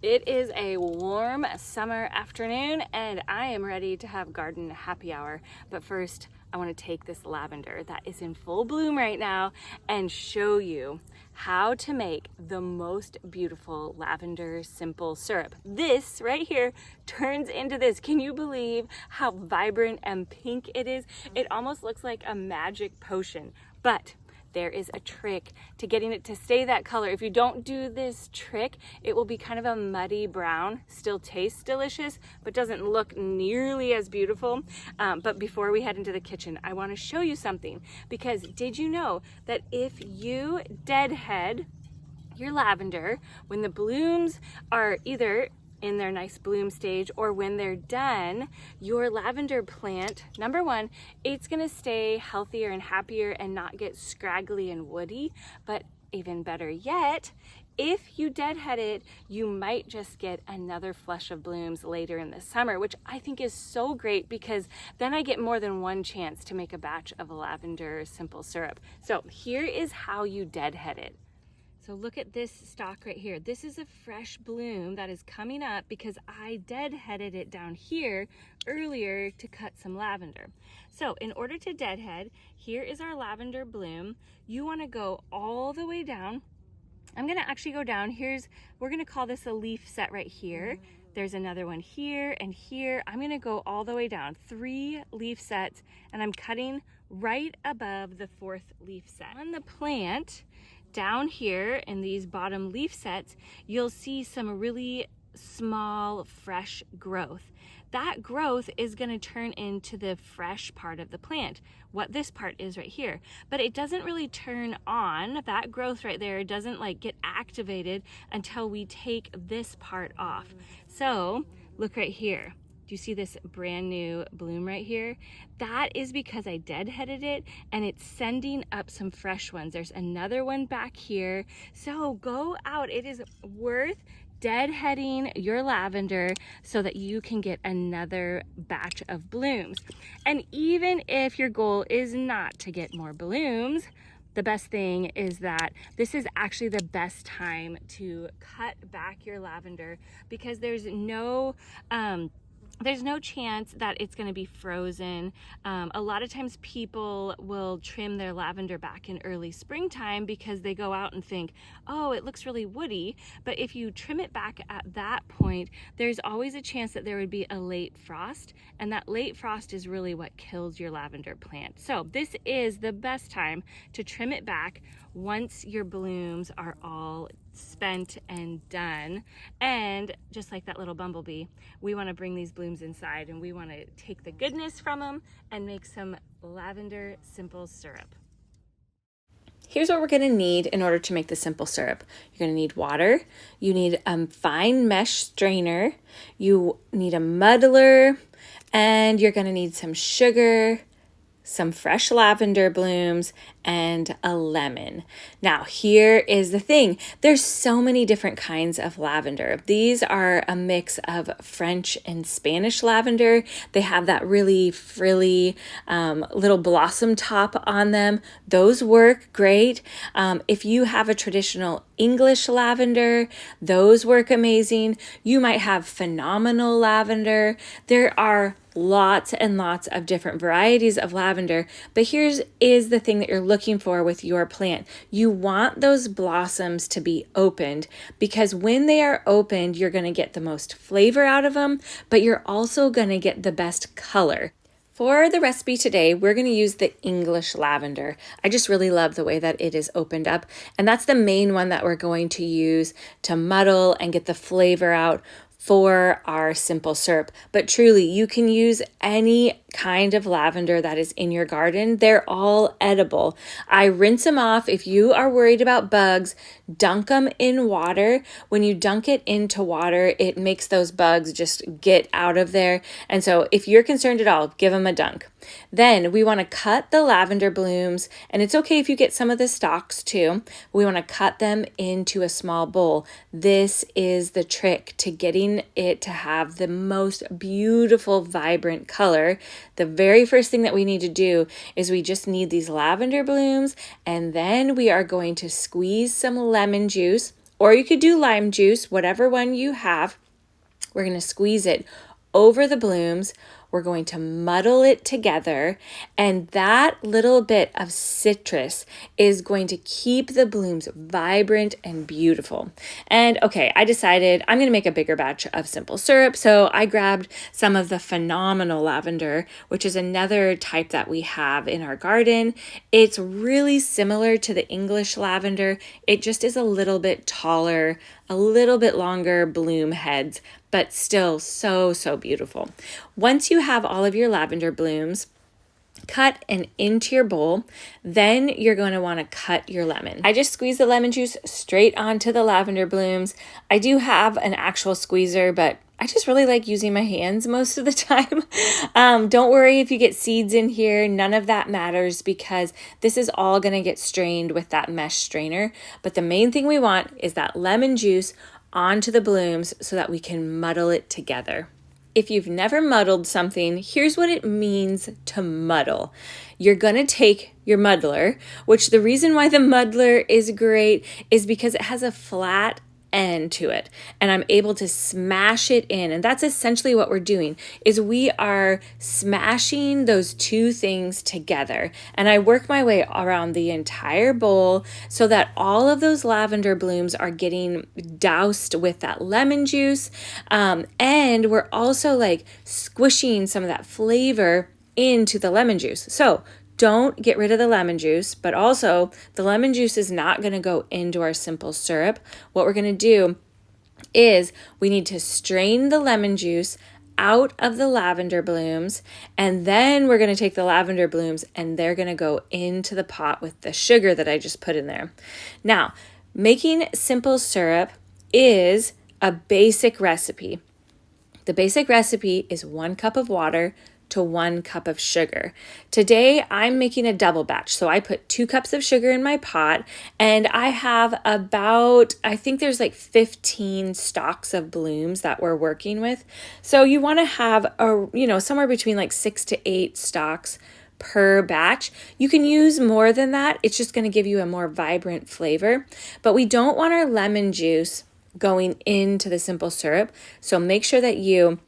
It is a warm summer afternoon and I am ready to have garden happy hour. But first, I want to take this lavender that is in full bloom right now and show you how to make the most beautiful lavender simple syrup. This right here turns into this. Can you believe how vibrant and pink it is? It almost looks like a magic potion, but there is a trick to getting it to stay that color. If you don't do this trick, it will be kind of a muddy brown. Still tastes delicious, but doesn't look nearly as beautiful. But before we head into the kitchen, I want to show you something, because did you know that if you deadhead your lavender when the blooms are either in their nice bloom stage or when they're done, your lavender plant, number one, it's gonna stay healthier and happier and not get scraggly and woody. But even better yet, if you deadhead it, you might just get another flush of blooms later in the summer, which I think is so great, because then I get more than one chance to make a batch of a lavender simple syrup. So here is how you deadhead it. So look at this stalk right here. This is a fresh bloom that is coming up because I deadheaded it down here earlier to cut some lavender. So in order to deadhead, here is our lavender bloom. You want to go all the way down. I'm going to actually go down. We're going to call this a leaf set right here. There's another one here and here. I'm going to go all the way down, 3 leaf sets, and I'm cutting right above the 4th leaf set. On the plant, down here in these bottom leaf sets, you'll see some really small, fresh growth. That growth is going to turn into the fresh part of the plant, what this part is right here. But it doesn't really turn on, that growth right there doesn't like get activated until we take this part off. So look right here. Do you see this brand new bloom right here? That is because I deadheaded it and it's sending up some fresh ones. There's another one back here. So go out. It is worth deadheading your lavender so that you can get another batch of blooms. And even if your goal is not to get more blooms, the best thing is that this is actually the best time to cut back your lavender, because there's no chance that it's going to be frozen. A lot of times people will trim their lavender back in early springtime because they go out and think, oh, it looks really woody. But if you trim it back at that point, there's always a chance that there would be a late frost. And that late frost is really what kills your lavender plant. So this is the best time to trim it back once your blooms are all spent and done. And just like that little bumblebee, we want to bring these blooms inside and we want to take the goodness from them and make some lavender simple syrup. Here's what we're going to need in order to make the simple syrup. You're going to need water, you need a fine mesh strainer, you need a muddler, and you're going to need some sugar, some fresh lavender blooms, and a lemon. Now, here is the thing. There's so many different kinds of lavender. These are a mix of French and Spanish lavender. They have that really frilly little blossom top on them. Those work great. If you have a traditional English lavender, those work amazing. You might have phenomenal lavender. There are lots and lots of different varieties of lavender, but here's the thing that you're looking for with your plant. You want those blossoms to be opened, because when they are opened, you're going to get the most flavor out of them, but you're also going to get the best color. For the recipe today, we're going to use the English lavender. I just really love the way that it is opened up, and that's the main one that we're going to use to muddle and get the flavor out for our simple syrup. But truly, you can use any kind of lavender that is in your garden. They're all edible. I rinse them off. If you are worried about bugs, dunk them in water. When you dunk it into water, it makes those bugs just get out of there. And so if you're concerned at all, give them a dunk. Then we want to cut the lavender blooms, and it's okay if you get some of the stalks too. We want to cut them into a small bowl. This is the trick to getting it to have the most beautiful, vibrant color. The very first thing that we need to do is we just need these lavender blooms, and then we are going to squeeze some lemon juice or you could do lime juice, whatever one you have. We're going to squeeze it over the blooms. We're going to muddle it together, and that little bit of citrus is going to keep the blooms vibrant and beautiful. And okay, I decided I'm going to make a bigger batch of simple syrup, so I grabbed some of the phenomenal lavender, which is another type that we have in our garden. It's really similar to the English lavender. It just is a little bit taller, a little bit longer bloom heads, but still so beautiful. Once you have all of your lavender blooms cut and into your bowl, then you're going to want to cut your lemon. I just squeeze the lemon juice straight onto the lavender blooms. I do have an actual squeezer, but I just really like using my hands most of the time. Don't worry if you get seeds in here. None of that matters because this is all going to get strained with that mesh strainer. But the main thing we want is that lemon juice onto the blooms so that we can muddle it together. If you've never muddled something, here's what it means to muddle. You're going to take your muddler, which the reason why the muddler is great is because it has a flat end to it, and I'm able to smash it in. And that's essentially what we're doing, is we are smashing those two things together. And I work my way around the entire bowl so that all of those lavender blooms are getting doused with that lemon juice. And we're also like squishing some of that flavor into the lemon juice. So don't get rid of the lemon juice, but also the lemon juice is not going to go into our simple syrup. What we're going to do is we need to strain the lemon juice out of the lavender blooms, and then we're going to take the lavender blooms and they're going to go into the pot with the sugar that I just put in there. Now, making simple syrup is a basic recipe. The basic recipe is 1 cup of water to 1 cup of sugar. Today I'm making a double batch. So I put 2 cups of sugar in my pot, and I have about, I think there's like 15 stalks of blooms that we're working with. So you want to have somewhere between like 6 to 8 stalks per batch. You can use more than that. It's just going to give you a more vibrant flavor, but we don't want our lemon juice going into the simple syrup. So make sure that you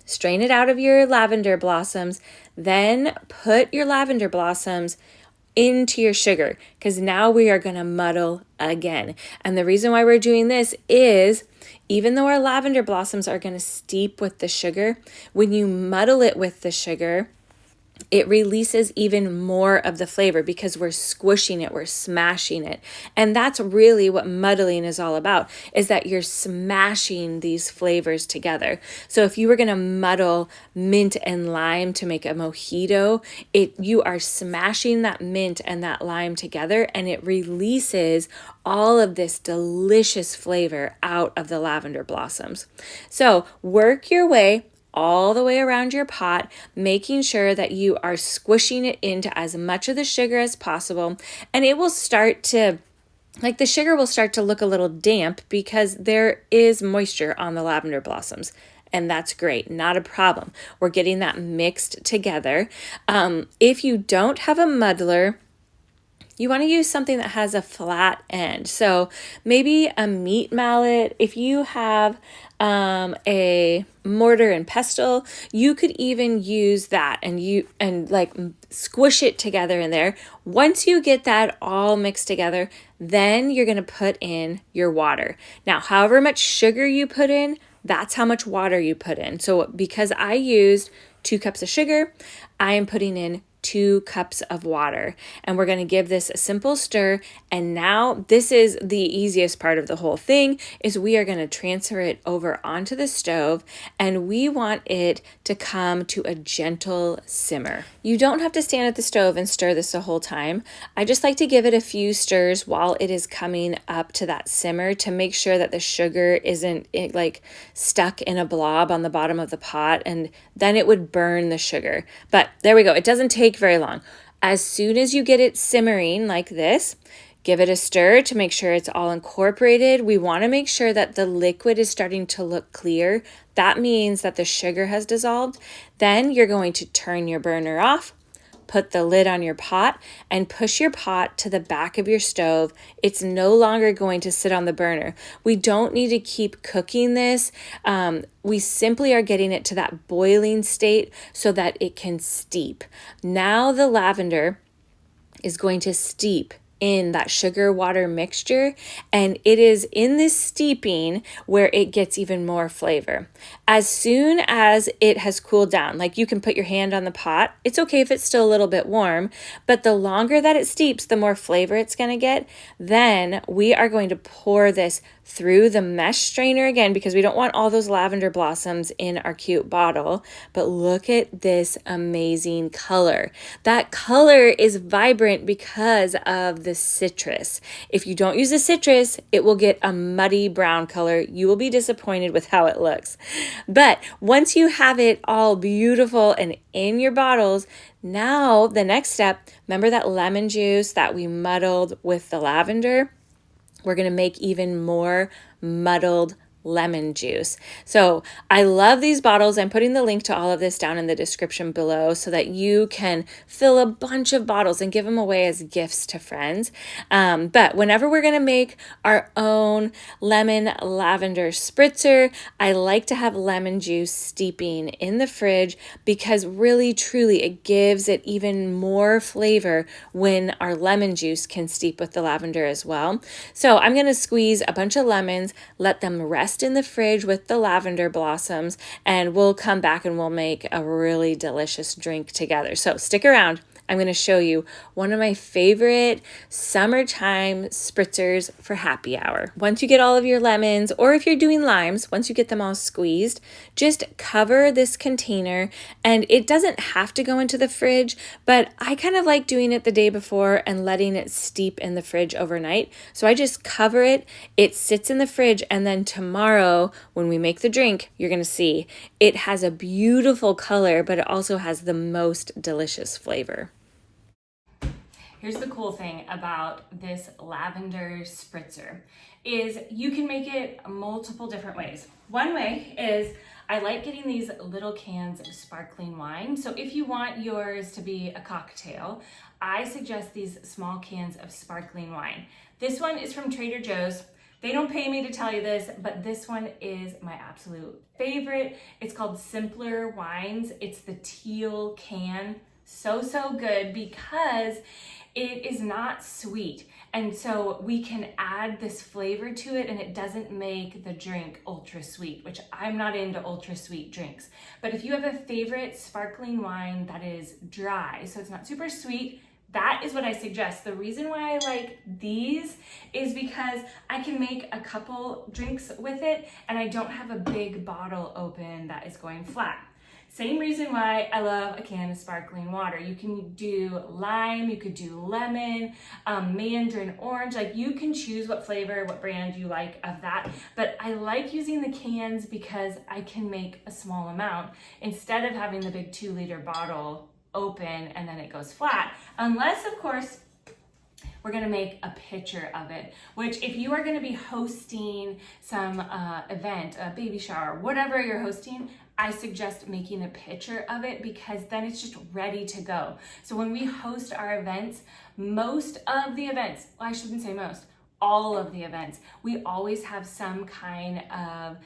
strain it out of your lavender blossoms, then put your lavender blossoms into your sugar, because now we are going to muddle again. And the reason why we're doing this is, even though our lavender blossoms are going to steep with the sugar, when you muddle it with the sugar, it releases even more of the flavor because we're squishing it, we're smashing it. And that's really what muddling is all about, is that you're smashing these flavors together. So if you were going to muddle mint and lime to make a mojito, you are smashing that mint and that lime together, and it releases all of this delicious flavor out of the lavender blossoms. So work your way all the way around your pot, making sure that you are squishing it into as much of the sugar as possible. And it will start to, like, the sugar will start to look a little damp because there is moisture on the lavender blossoms. And that's great, not a problem. We're getting that mixed together. If you don't have a muddler, you want to use something that has a flat end. So maybe a meat mallet. If you have a mortar and pestle, you could even use that and like squish it together in there. Once you get that all mixed together, then you're going to put in your water. Now, however much sugar you put in, that's how much water you put in. So because I used 2 cups of sugar, I am putting in 2 cups of water, and we're going to give this a simple stir. And now this is the easiest part of the whole thing, is we are going to transfer it over onto the stove, and we want it to come to a gentle simmer. You don't have to stand at the stove and stir this the whole time. I just like to give it a few stirs while it is coming up to that simmer to make sure that the sugar isn't like stuck in a blob on the bottom of the pot, and then it would burn the sugar. But there we go. It doesn't take very long. As soon as you get it simmering like this, give it a stir to make sure it's all incorporated. We want to make sure that the liquid is starting to look clear. That means that the sugar has dissolved. Then you're going to turn your burner off, put the lid on your pot and push your pot to the back of your stove. It's no longer going to sit on the burner. We don't need to keep cooking this. We simply are getting it to that boiling state so that it can steep. Now the lavender is going to steep in that sugar water mixture, and it is in this steeping where it gets even more flavor. As soon as it has cooled down, like you can put your hand on the pot, it's okay if it's still a little bit warm, but the longer that it steeps, the more flavor it's going to get. Then we are going to pour this through the mesh strainer again, because we don't want all those lavender blossoms in our cute bottle. But look at this amazing color. That color is vibrant because of the citrus. If you don't use the citrus, it will get a muddy brown color. You will be disappointed with how it looks. But once you have it all beautiful and in your bottles, now the next step, remember that lemon juice that we muddled with the lavender? We're going to make even more muddled lemon juice. So I love these bottles. I'm putting the link to all of this down in the description below so that you can fill a bunch of bottles and give them away as gifts to friends. But whenever we're going to make our own lemon lavender spritzer, I like to have lemon juice steeping in the fridge, because really truly it gives it even more flavor when our lemon juice can steep with the lavender as well. So I'm going to squeeze a bunch of lemons, let them rest in the fridge with the lavender blossoms, and we'll come back and we'll make a really delicious drink together. So stick around. I'm going to show you one of my favorite summertime spritzers for happy hour. Once you get all of your lemons, or if you're doing limes, once you get them all squeezed, just cover this container, and it doesn't have to go into the fridge, but I kind of like doing it the day before and letting it steep in the fridge overnight. So I just cover it, it sits in the fridge, and then tomorrow when we make the drink, you're going to see it has a beautiful color, but it also has the most delicious flavor. Here's the cool thing about this lavender spritzer is you can make it multiple different ways. One way is I like getting these little cans of sparkling wine. So if you want yours to be a cocktail, I suggest these small cans of sparkling wine. This one is from Trader Joe's. They don't pay me to tell you this, but this one is my absolute favorite. It's called Simpler Wines. It's the teal can. So good because it is not sweet. And so we can add this flavor to it, and it doesn't make the drink ultra sweet, which I'm not into ultra sweet drinks. But if you have a favorite sparkling wine that is dry, so it's not super sweet, that is what I suggest. The reason why I like these is because I can make a couple drinks with it, and I don't have a big bottle open that is going flat. Same reason why I love a can of sparkling water. You can do lime, you could do lemon, mandarin orange, like you can choose what flavor, what brand you like of that. But I like using the cans because I can make a small amount instead of having the big 2-liter bottle open and then it goes flat. Unless, of course, we're gonna make a picture of it, which if you are gonna be hosting some event, a baby shower, whatever you're hosting, I suggest making a picture of it because then it's just ready to go. So when we host our events, most of the events, well, I shouldn't say most, all of the events, we always have some kind of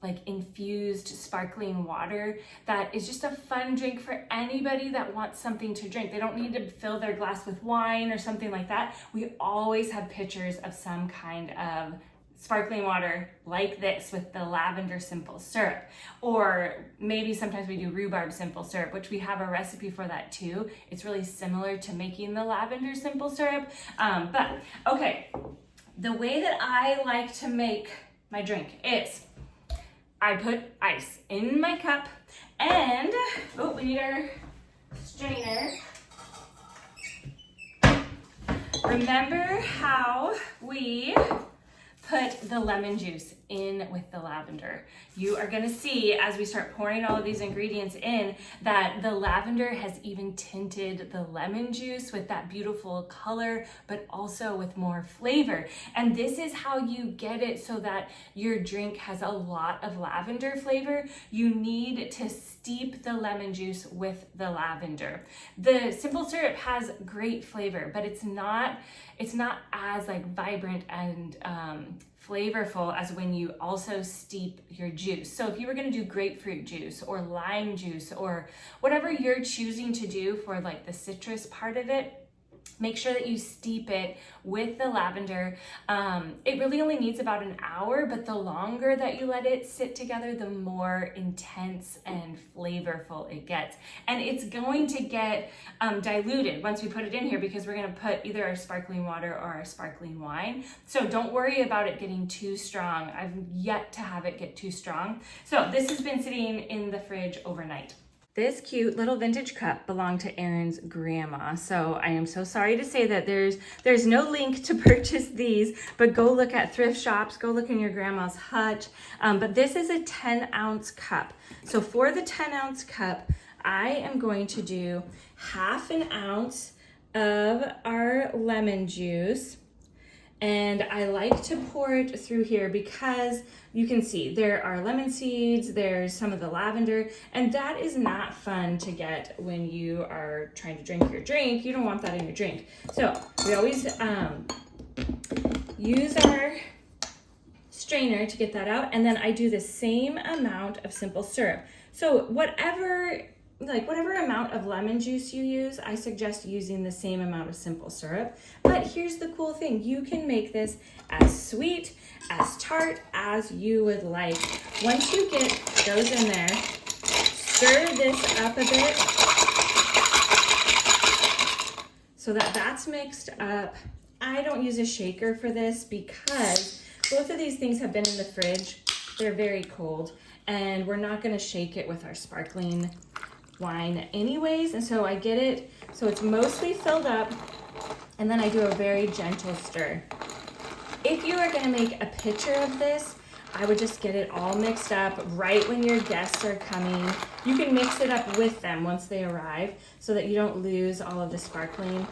like infused sparkling water that is just a fun drink for anybody that wants something to drink. They don't need to fill their glass with wine or something like that. We always have pictures of some kind of sparkling water like this with the lavender simple syrup, or maybe sometimes we do rhubarb simple syrup, which we have a recipe for that too. It's really similar to making the lavender simple syrup. But okay, the way that I like to make my drink is I put ice in my cup and, oh, we need our strainer. Remember how we put the lemon juice in with the lavender. You are gonna see as we start pouring all of these ingredients in that the lavender has even tinted the lemon juice with that beautiful color, but also with more flavor. And this is how you get it so that your drink has a lot of lavender flavor. You need to steep the lemon juice with the lavender. The simple syrup has great flavor, but it's not as like vibrant and flavorful as when you also steep your juice. So if you were gonna do grapefruit juice or lime juice or whatever you're choosing to do for like the citrus part of it, make sure that you steep it with the lavender. It really only needs about an hour, but the longer that you let it sit together, the more intense and flavorful it gets. And it's going to get diluted once we put it in here because we're gonna put either our sparkling water or our sparkling wine. So don't worry about it getting too strong. I've yet to have it get too strong. So this has been sitting in the fridge overnight. This cute little vintage cup belonged to Erin's grandma. So I am so sorry to say that there's no link to purchase these, but go look at thrift shops, go look in your grandma's hutch. But this is a 10-ounce cup. So for the 10-ounce cup, I am going to do 1/2 ounce of our lemon juice. And I like to pour it through here because you can see there are lemon seeds, there's some of the lavender, and that is not fun to get when you are trying to drink your drink. You don't want that in your drink. So we always use our strainer to get that out, and then I do the same amount of simple syrup. So whatever amount of lemon juice you use, I suggest using the same amount of simple syrup. But here's the cool thing. You can make this as sweet, as tart as you would like. Once you get those in there, stir this up a bit so that that's mixed up. I don't use a shaker for this because both of these things have been in the fridge. They're very cold, and we're not gonna shake it with our sparkling wine anyways, and so I get it so it's mostly filled up, and then I do a very gentle stir. If you are going to make a pitcher of this, I would just get it all mixed up right when your guests are coming. You can mix it up with them once they arrive so that you don't lose all of the sparkling.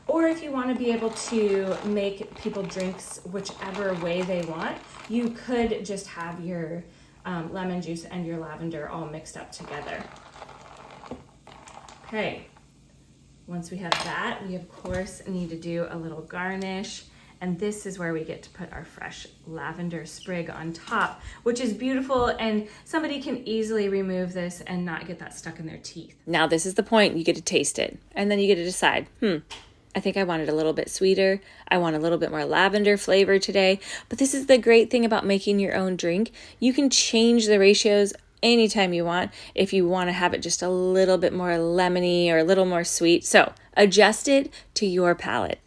Or if you want to be able to make people drinks whichever way they want, you could just have your lemon juice and your lavender all mixed up together. Okay, once we have that, we of course need to do a little garnish, and this is where we get to put our fresh lavender sprig on top, which is beautiful, and somebody can easily remove this and not get that stuck in their teeth. Now this is the point, you get to taste it, and then you get to decide, I think I want it a little bit sweeter. I want a little bit more lavender flavor today. But this is the great thing about making your own drink. You can change the ratios anytime you want if you want to have it just a little bit more lemony or a little more sweet. So adjust it to your palate.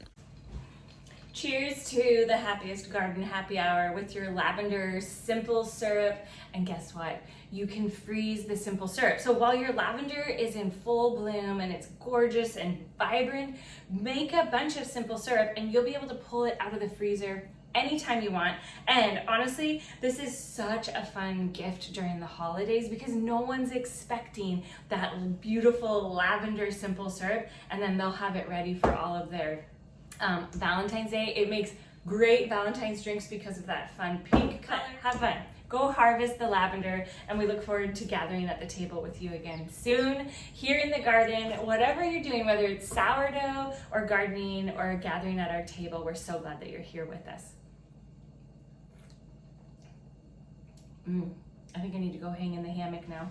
Cheers to the happiest garden happy hour with your lavender simple syrup. And guess what? You can freeze the simple syrup. So while your lavender is in full bloom and it's gorgeous and vibrant, make a bunch of simple syrup and you'll be able to pull it out of the freezer anytime you want. And honestly, this is such a fun gift during the holidays because no one's expecting that beautiful lavender simple syrup, and then they'll have it ready for all of their Valentine's Day. It makes great Valentine's drinks because of that fun pink color. Have fun. Go harvest the lavender, and we look forward to gathering at the table with you again soon here in the garden. Whatever you're doing, whether it's sourdough or gardening or gathering at our table, we're so glad that you're here with us. I think I need to go hang in the hammock now.